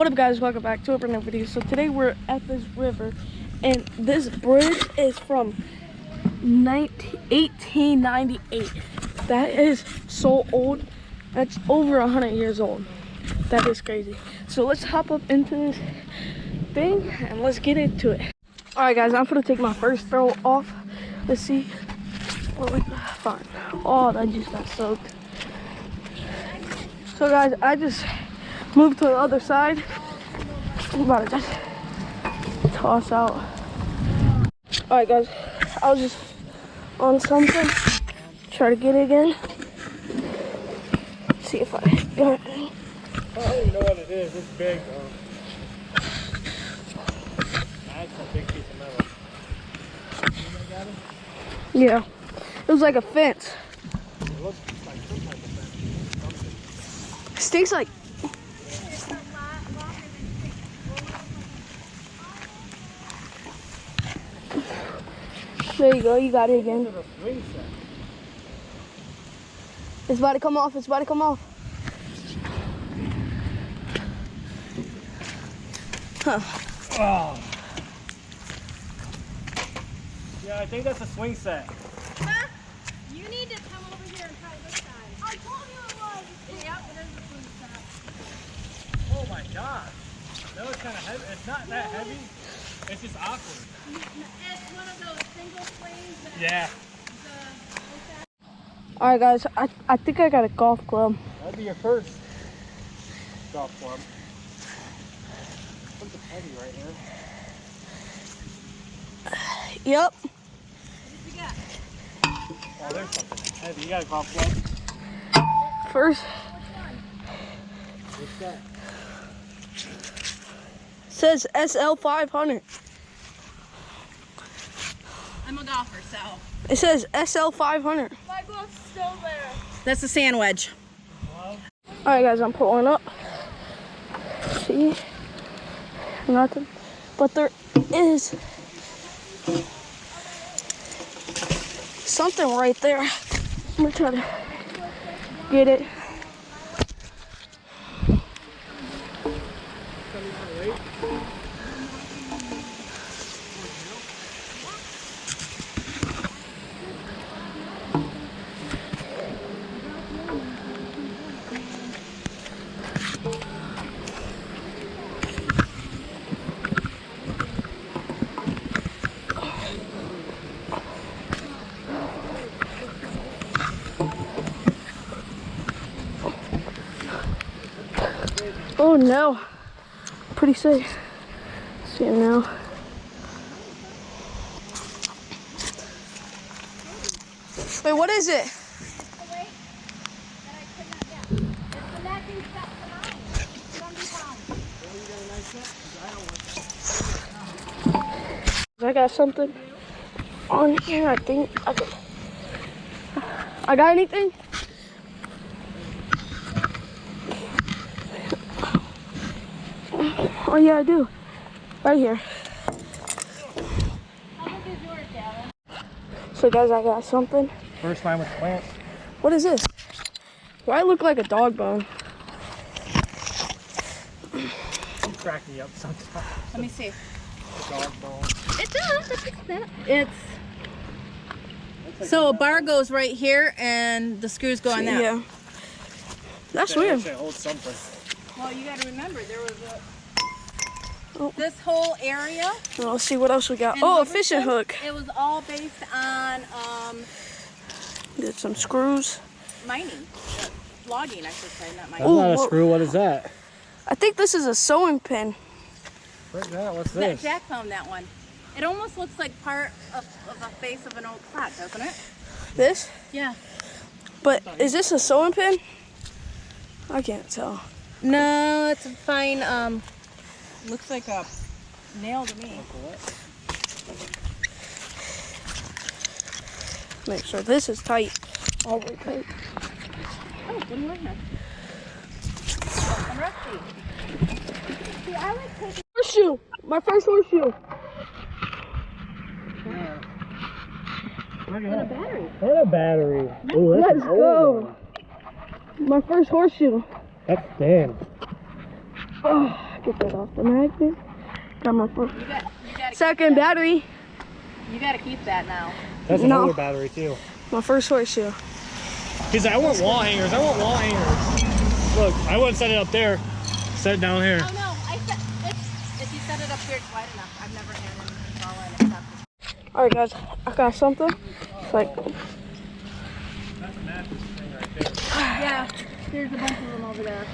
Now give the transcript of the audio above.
What up guys, welcome back to a brand new video. So today we're at this river and this bridge is from 1898. That is so old. That's over 100 years old. That is crazy. So let's hop up into this thing and let's get into it. Alright guys, I'm gonna take my first throw off. Let's see. Fine. Oh, that just got soaked. So guys, I just moved to the other side. I'm about to just toss out. Alright guys, I was just on something. Try to get it again. See if I got it. I don't even know what it is. It's big though. That's a big piece of metal. You got it? Yeah. It was like a fence. It looks like some type of fence. It stinks like. There you go, you got it again. It's about to come off, it's about to come off. Huh. Oh. Yeah, I think that's a swing set. Huh? You need to come over here and try this side. I told you it was. Yep, it is a swing set. Oh my god. That was kind of heavy. It's not that heavy. It's just awkward. It's one of those single swings that Yeah. Alright guys, I think I got a golf club. That'd be your first golf club. Something heavy right here. Yep. What did you get? Oh, there's something heavy. You got a golf club? First. What's that? Says SL 500. I'm a golfer, so. It says SL 500. My book's still there. That's a sand wedge. Alright guys, I'm pulling up. See? Nothing. But there is something right there. I'm gonna try to get it. Oh no, pretty safe. See him now. Wait, what is it? It's the weight that I could not get. It's the netting set for mine. 70 pounds. I got something on here. I think I got anything? Oh yeah, I do. Right here. How big is yours, Gavin? So guys, I got something. First time with plants. What is this? Why I look like a dog bone? You crack me up sometimes. Let me see. Dog bone. It does. It's so a bar goes right here and the screws go on that. Yeah. That's That weird. actually holds something. Well, you got to remember there was Oh. this whole area. Well, let's see what else we got. and Oh, a what was fishing this? hook. It was all based on Get some screws. mining, logging, I should say, not That's mining. Ooh, not a whoa. screw. What is that? I think this is a sewing pin. What's that? What's That this? Jack found that one. It almost looks like part of a face of an old clock, doesn't it? This? Yeah. But is this a sewing pin? I can't tell. No, it's a fine. Looks like a nail to me. Make sure this is tight. All the way tight. Oh, what do you want here? I'm rusty. See, I like taking. Horseshoe! My first horseshoe. Look at a that. battery. What a battery. Ooh, that's Let's an old go. one. My first horseshoe. That's thin. Oh, Get that off the magnet. Got my first. You gotta Second battery. You gotta keep that now. That's No. another battery too. My first horseshoe. He's like, I want wall hangers. I want wall hangers. Look, I wouldn't set it up there. Set it down here. Oh no, if you set it up here, it's wide enough. I've never had anything fall in except this. Alright guys, I got something. It's like, That's a mattress thing right there. Yeah, there's a bunch of them over there.